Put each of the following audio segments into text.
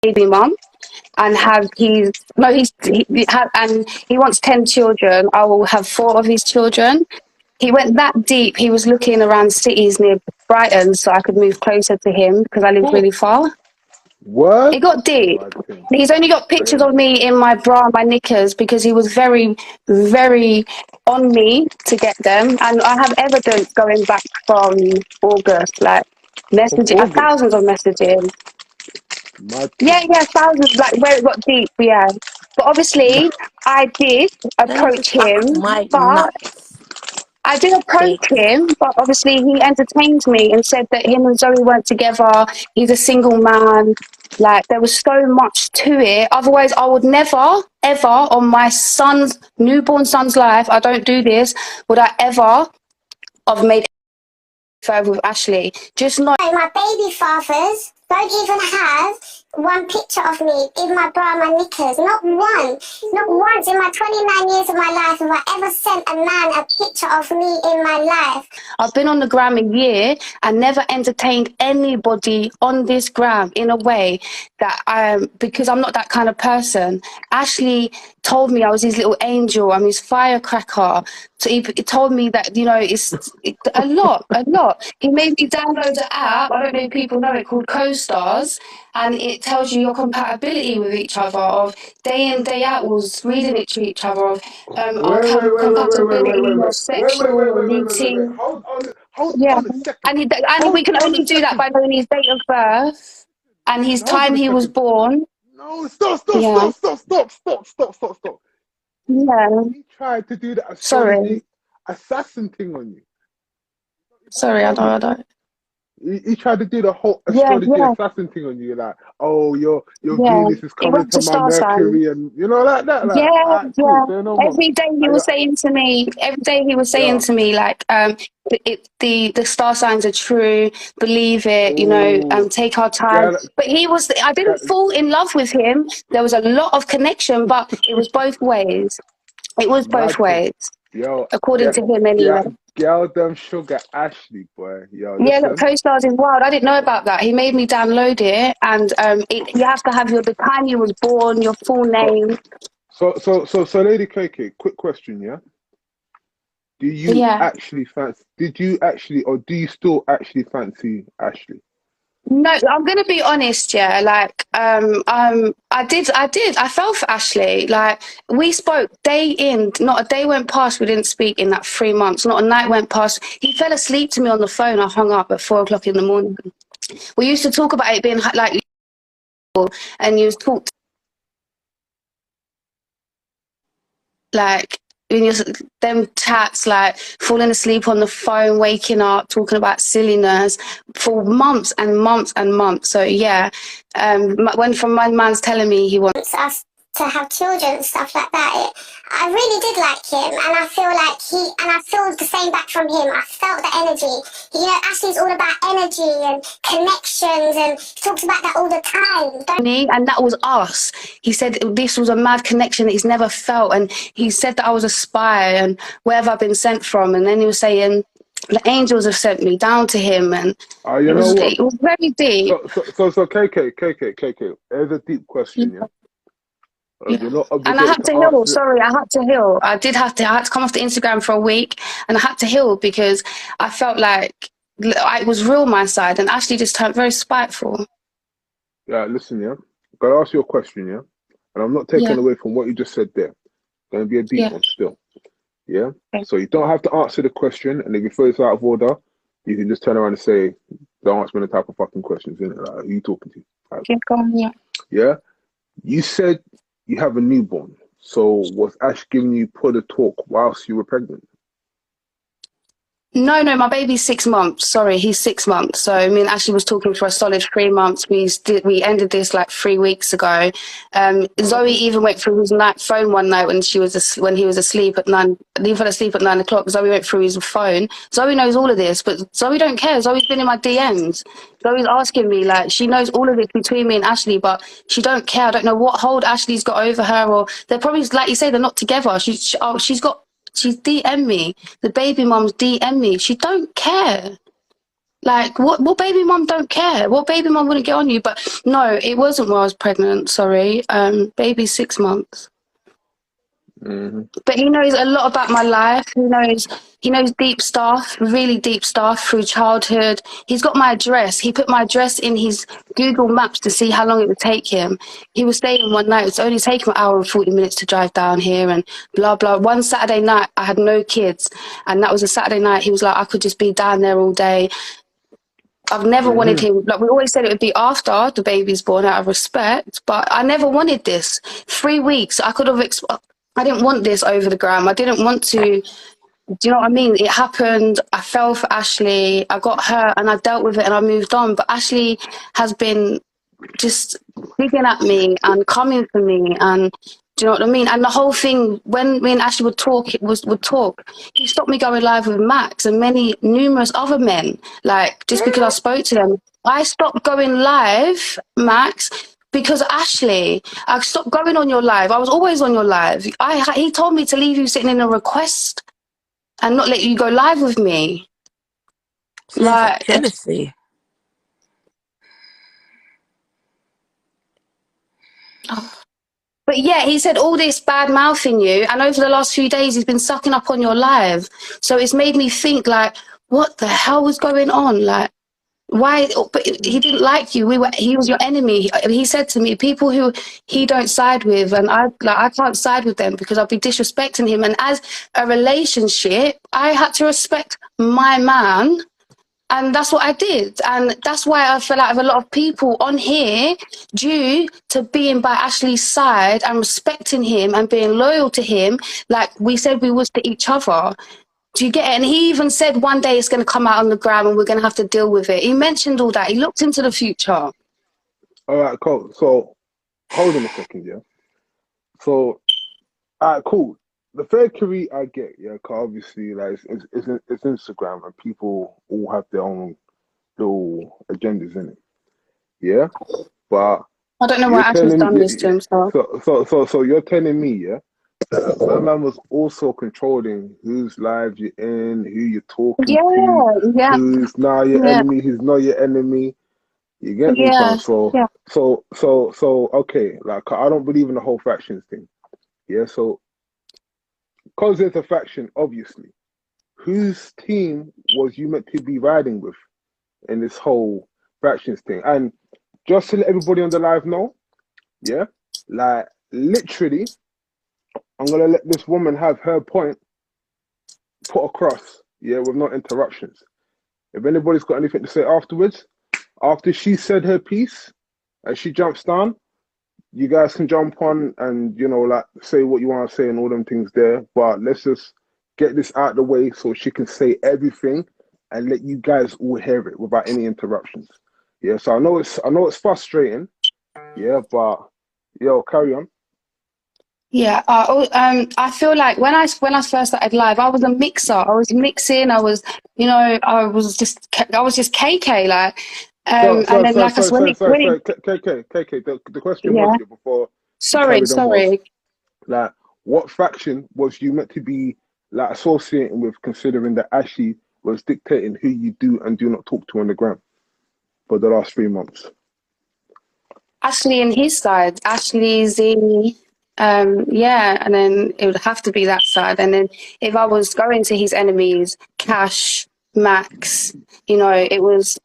baby mum and have his no he have and he wants 10 children. I will have 4 of his children. He went that deep. He was looking around cities near Brighton so I could move closer to him because I live What? really far. It What? got deep. Mad thing. He's only got pictures of me in my bra and my knickers because he was very, very on me to get them. And I have evidence going back from August, like From messaging, August. thousands of messages. Mad Yeah, thing. yeah, thousands, like where it got deep, yeah. But obviously, I did Let me approach just suck him, my but nuts. I did approach Bitch. him, but obviously he entertained me and said that him and Zoe weren't together. He's a single man. Like there was so much to it. Otherwise, I would never, ever, on my son's newborn son's life, I don't do this. Would I ever have made further with Ashley? Just not. My baby fathers don't even have one picture of me in my bra and my knickers. Not one. Not once in my 29 years of my life have I ever sent a man a picture of me in my life. I've been on the gram a year and never entertained anybody on this gram in a way that because I'm not that kind of person. Ashley told me I was his little angel, I'm his firecracker. So he told me that, you know, a lot. He made me download an app, I don't know if people know it, called Co-Stars, and it tells you your compatibility with each other of day in, day out, was reading it to each other of our compatibility, your sexual, your Wait. routine. Hold Yeah, on a second. and we Hold can on a only do that second. by knowing his date of birth and his Hold on time a he was second. born. No, Yeah, stop. yeah. He tried to do the Sorry, astrology assassin thing on you. Is that sorry. okay with I you? don't. He tried to do the whole Yeah, astrology yeah, assassin thing on you, like, oh, your yeah. Venus is He coming went to to my star sign. Mercury, and you know, like that, like, Yeah, alright, cool, yeah. say no more. Every day he was saying to me, Yeah, like, the star signs are true, believe it, you know, oh, take our time. girl, But I didn't girl, fall in love with him. There was a lot of connection, but it was both ways. It was both mad thing. ways, Yo, according get, to him anyway. girl, them sugar Ashley, boy. Yo, Yeah, look, listen. Co-Stars is wild. I didn't know about that. He made me download it, and you have to have the time you was born, your full So, name. Lady KK, quick question, yeah? Do you Yeah. actually fancy? Did you actually, or do you still actually fancy Ashley? No, I'm gonna be honest, yeah. Like, I fell for Ashley. Like, we spoke day in, not a day went past we didn't speak in that 3 months. Not a night went past. He fell asleep to me on the phone. I hung up at 4 o'clock in the morning. We used to talk about it being like, and you talk like when you're them chats like falling asleep on the phone, waking up, talking about silliness for months and months and months. So yeah, when from my man's telling me he wants Us to have children and stuff like that. I really did like him, and I feel like I feel the same back from him. I felt the energy. You know, Ashley's all about energy and connections, and he talks about that all the time. me, and that was us. He said this was a mad connection that he's never felt, and he said that I was a spy and where have I been sent from, and then he was saying the angels have sent me down to him, and You know what? it was very deep. KK. There's a deep question, yeah. Yeah. You're not And I obligated had to to heal. answer it. Sorry, I had to heal. I had to come off the Instagram for a week, and I had to heal because I felt like it was real my side, and Ashley just turned very spiteful. Yeah, listen, yeah. Gotta ask you a question, yeah. And I'm not taking Yeah, away from what you just said there. Gonna be a deep yeah. one still. Yeah. Okay, So you don't have to answer the question, and if you feel it's out of order, you can just turn around and say, "Don't ask me the type of fucking questions, innit? Like, who you talking to?" Like, keep going. Yeah. yeah. You said you have a newborn. So was Ash giving you put a talk whilst you were pregnant? No, my baby's 6 months. Sorry, he's 6 months. So me and Ashley was talking for a solid 3 months. We ended this like 3 weeks ago. Zoe even went through his phone one night when when he was asleep at 9. He fell asleep at 9 o'clock. Zoe went through his phone. Zoe knows all of this, but Zoe don't care. Zoe's been in my DMs. Zoe's asking me like she knows all of this between me and Ashley, but she don't care. I don't know what hold Ashley's got over her, or they're probably like you say they're not together. She's DM me. The baby mom's DM me. She don't care. Like, what baby mum don't care? What baby mum wouldn't get on you? But no, it wasn't while I was pregnant, sorry. Baby's 6 months. Mm-hmm. But he knows a lot about my life. He knows deep stuff, really deep stuff through childhood. He's got my address. He put my address in his Google Maps to see how long it would take him. He was staying one night. It's only taken an hour and 40 minutes to drive down here and blah, blah. One Saturday night, I had no kids. And that was a Saturday night. He was like, I could just be down there all day. I've never wanted him, like we always said it would be after the baby's born out of respect, but I never wanted this. 3 weeks, I could have, I didn't want this over the gram. I didn't want to, do you know what I mean? It happened, I fell for Ashley, I got hurt and I dealt with it and I moved on. But Ashley has been just digging at me and coming for me, and do you know what I mean? And the whole thing, when me and Ashley would talk, he stopped me going live with Max and numerous other men, like just because I spoke to them. I stopped going live, Max, because Ashley, I stopped going on your live. I was always on your live. He told me to leave you sitting in a request and not let you go live with me. Like jealousy. But yeah, he said all this bad mouthing you, and over the last few days he's been sucking up on your live. So it's made me think, like, what the hell was going on? Like, why? But he didn't like you. He was your enemy. He said to me, people who he don't side with, and I can't side with them because I'll be disrespecting him. And as a relationship, I had to respect my man. And that's what I did. And that's why I fell out of a lot of people on here due to being by Ashley's side and respecting him and being loyal to him like we said we was to each other. Do you get it? And he even said one day it's going to come out on the gram and we're going to have to deal with it. He mentioned all that. He looked into the future. All right, cool. So, hold on a second, yeah? So, all right, cool. The fakery I get, yeah, because obviously, like, it's Instagram and people all have their own little agendas in it, yeah. But I don't know why Ashley's done this to himself. So you're telling me, yeah, my man was also controlling whose lives you're in, who you're talking to, who's now your enemy, who's not your enemy. You get me, fam? So okay, like I don't believe in the whole factions thing, yeah. So. Because there's a faction, obviously. Whose team was you meant to be riding with in this whole factions thing? And just to let everybody on the live know, yeah, like literally, I'm gonna let this woman have her point put across, yeah, with no interruptions. If anybody's got anything to say afterwards, after she said her piece and she jumps down, you guys can jump on and, you know, like say what you want to say and all them things there. But let's just get this out of the way so she can say everything and let you guys all hear it without any interruptions. Yeah, so I know it's frustrating. Yeah, but yo, carry on. Yeah, I feel like when I first started live, I was a mixer. I was mixing. I was just kaykay, like. And then, like I said, KK. The question was here before. Sorry. Was, like, what faction was you meant to be like associating with, considering that Ashley was dictating who you do and do not talk to on the gram for the last 3 months? Ashley and his side, Ashley, Z, and then it would have to be that side. And then if I was going to his enemies, Cash, Max, you know, it was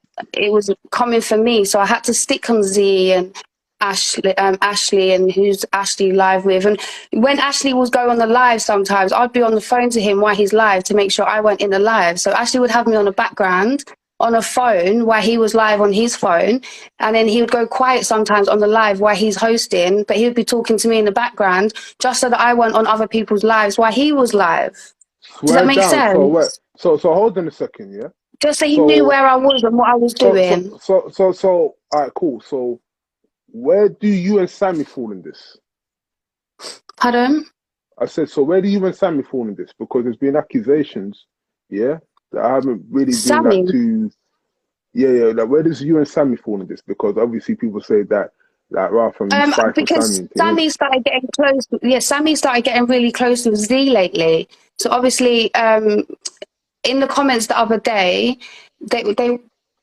coming for me, so I had to stick on Z and Ashley and who's Ashley live with. And when Ashley was going on the live, sometimes I'd be on the phone to him while he's live to make sure I went in the live. So Ashley would have me on the background on a phone while he was live on his phone, and then he would go quiet sometimes on the live while he's hosting, but he would be talking to me in the background just so that I went on other people's lives while he was live. Does that make sense? So hold on a second, yeah. Just so he knew where I was and what I was doing. So, all right, cool. So, where do you and Sammy fall in this? Pardon? I said, so where do you and Sammy fall in this? Because there's been accusations, yeah, that I haven't really been like to. Yeah. Like, where does you and Sammy fall in this? Because obviously people say that, like, rather from because Sammy started getting close. Yeah, Sammy started getting really close with Z lately. So obviously, in the comments the other day, they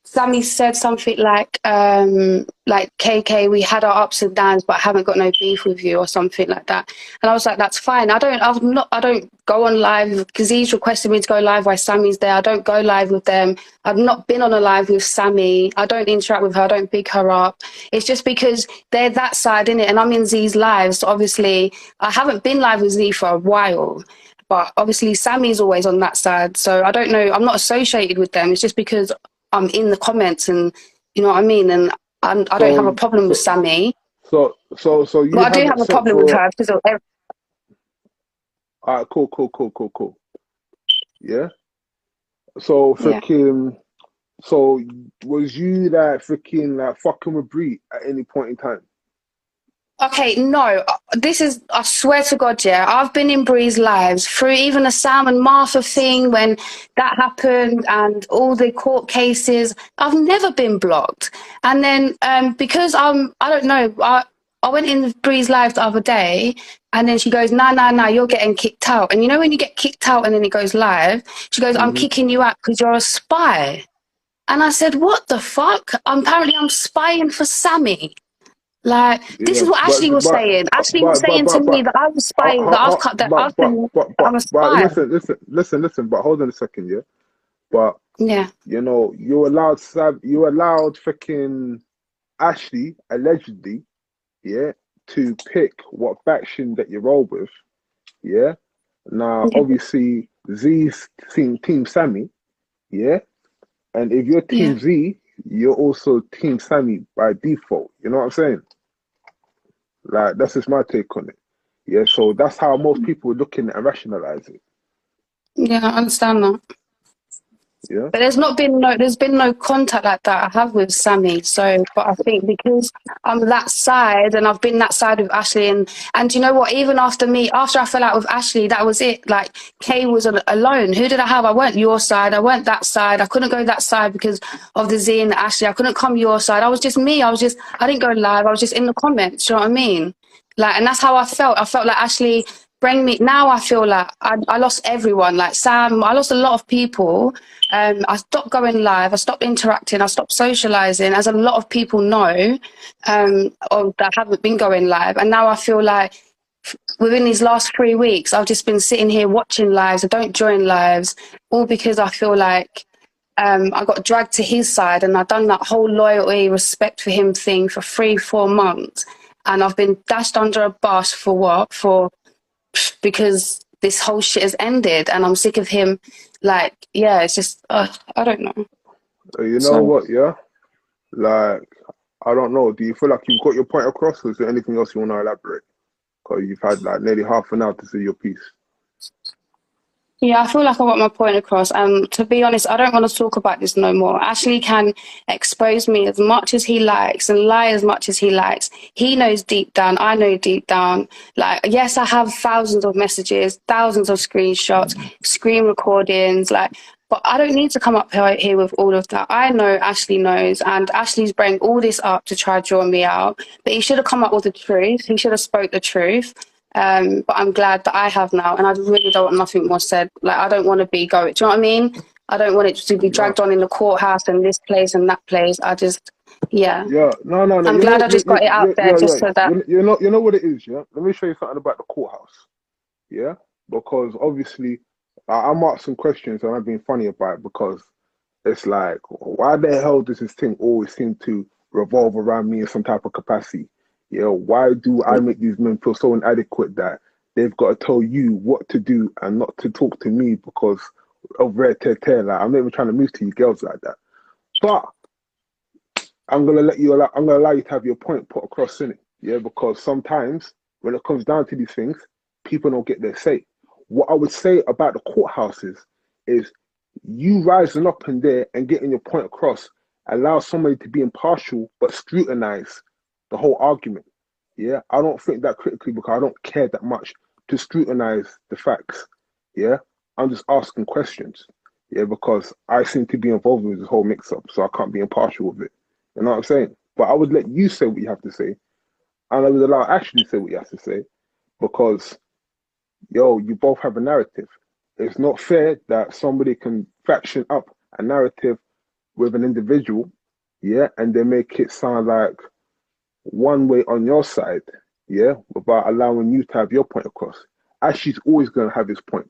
Sammy said something like KK, we had our ups and downs, but I haven't got no beef with you or something like that. And I was like, that's fine. I don't go on live because he's requested me to go live while Sammy's there. I don't go live with them. I've not been on a live with Sammy. I don't interact with her. I don't big her up. It's just because they're that side in it, and I'm in Z's lives. So obviously, I haven't been live with Z for a while. But obviously, Sammy's always on that side. So I don't know. I'm not associated with them. It's just because I'm in the comments, and you know what I mean. And I don't have a problem with Sammy. So you but I do have a problem with her because of everything. All right, cool. Yeah. So freaking. So was you like freaking like fucking with Brie at any point in time? Okay, no, this is, I swear to God, yeah, I've been in Bree's lives through even the Sam and Martha thing when that happened and all the court cases. I've never been blocked. And then because I don't know, I went in Bree's live the other day and then she goes, nah, you're getting kicked out. And you know when you get kicked out and then it goes live, she goes, I'm kicking you out because you're a spy. And I said, what the fuck? Apparently I'm spying for Sammy. Like, this is what Ashley was saying. Ashley was saying to me that I was spying, that I've cut that up and I'm a spy. Listen, but hold on a second, yeah? But, yeah, you know, you allowed freaking Ashley, allegedly, yeah, to pick what faction that you roll with, yeah? Now, obviously, Z's team Sammy, yeah? And if you're Team Z, you're also Team Sammy by default. You know what I'm saying? Like, that's just my take on it. Yeah, so that's how most people are looking at and rationalize it. Yeah, I understand that. Yeah. But there's been no contact like that I have with Sammy. So, but I think because I'm that side and I've been that side with Ashley and you know what, even after I fell out with Ashley, that was it. Like, Kay was alone. Who did I have? I weren't your side. I weren't that side. I couldn't go that side because of the Z and the Ashley. I couldn't come your side. I was just me. I didn't go live. I was just in the comments. Do you know what I mean? Like, and that's how I felt. I felt like Ashley bring me. Now I feel like I lost everyone. Like Sam, I lost a lot of people. I stopped going live. I stopped interacting. I stopped socializing, as a lot of people know, or that haven't been going live. And now I feel like within these last 3 weeks, I've just been sitting here watching lives. I don't join lives, all because I feel like I got dragged to his side, and I've done that whole loyalty, respect for him thing for 3-4 months. And I've been dashed under a bus for what? Because this whole shit has ended and I'm sick of him. Like, yeah, it's just, I don't know. You know what, yeah? Like, I don't know. Do you feel like you've got your point across, or is there anything else you want to elaborate? Because you've had like nearly half an hour to say your piece. Yeah, I feel like I got my point across. To be honest, I don't want to talk about this no more. Ashley can expose me as much as he likes and lie as much as he likes. He knows deep down. I know deep down. Like, yes, I have thousands of messages, thousands of screenshots, screen recordings, like, but I don't need to come up here with all of that. I know Ashley knows, and Ashley's bringing all this up to try to draw me out. But he should have come up with the truth. He should have spoke the truth. But I'm glad that I have now, and I really don't want nothing more said. Like, I don't want to be going. Do you know what I mean? I don't want it to be dragged on in the courthouse and this place and that place. Yeah. No. I'm glad I just got it out there, just so that you know what it is. Yeah. Let me show you something about the courthouse. Yeah, because obviously I'm asking questions and I've been funny about it because it's like, why the hell does this thing always seem to revolve around me in some type of capacity? You know, why do I make these men feel so inadequate that they've got to tell you what to do and not to talk to me because of red tear? Like, I'm not even trying to move to you girls like that. But I'm gonna allow you to have your point put across in it. Yeah, because sometimes when it comes down to these things, people don't get their say. What I would say about the courthouses is you rising up in there and getting your point across allow somebody to be impartial but scrutinize the whole argument. Yeah, I don't think that critically because I don't care that much to scrutinize the facts. Yeah, I'm just asking questions. Yeah, because I seem to be involved with this whole mix-up, so I can't be impartial with it. You know what I'm saying? But I would let you say what you have to say, and I would allow Ashley to say what you have to say, because you both have a narrative. It's not fair that somebody can faction up a narrative with an individual, yeah, and they make it sound like one way on your side, yeah, without allowing you to have your point across. Ashley's always going to have his point,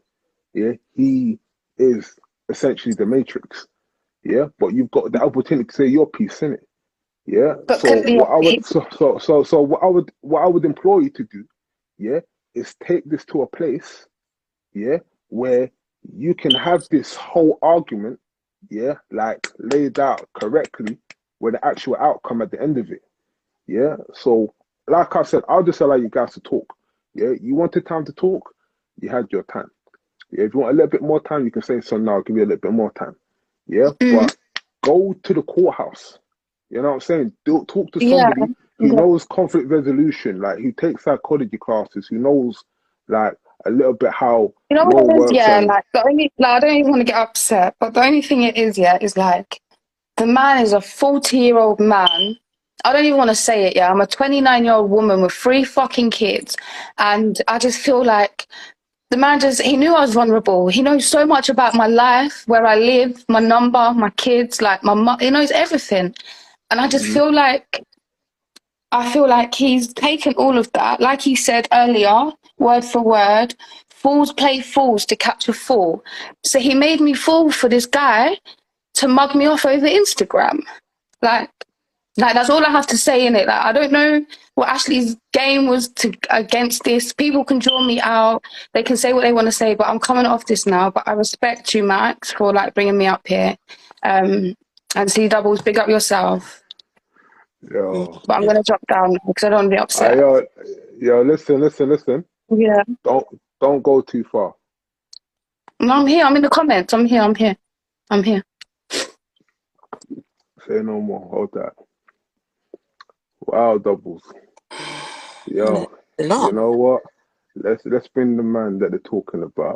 yeah. He is essentially the Matrix, yeah, but you've got the opportunity to say your piece in it, yeah. But So what I would, what I would implore you to do, yeah, is take this to a place, yeah, where you can have this whole argument, yeah, like laid out correctly, with the actual outcome at the end of it. Yeah. So, like I said, I'll just allow you guys to talk. Yeah. You wanted time to talk, you had your time. Yeah. If you want a little bit more time, you can say so now, I'll give you a little bit more time. Yeah. But go to the courthouse. You know what I'm saying? Talk to somebody who knows conflict resolution, like who takes psychology classes, who knows like a little bit how You know law what it is, works. yeah, And like the only, like, I don't even want to get upset, but the only thing it is, yeah, is like the man is a 40-year-old man. I don't even want to say it, yeah. I'm a 29-year-old woman with 3 fucking kids, and I just feel like the man he knew I was vulnerable. He knows so much about my life, where I live, my number, my kids, like my mom. He knows everything, and I just feel like he's taken all of that, like he said earlier, word for word. Fools play fools to catch a fool. So he made me fall for this guy to mug me off over Instagram. Like that's all I have to say in it. Like, I don't know what Ashley's game was against this. People can draw me out. They can say what they want to say, but I'm coming off this now. But I respect you, Max, for like bringing me up here. And C Doubles, big up yourself. yo, But I'm gonna drop down now because I don't want to be upset. yo, listen. Yeah. Don't go too far. No, I'm here. I'm in the comments. I'm here. Say no more. Hold that. Wow, Doubles. Yo, you know what? Let's bring the man that they're talking about.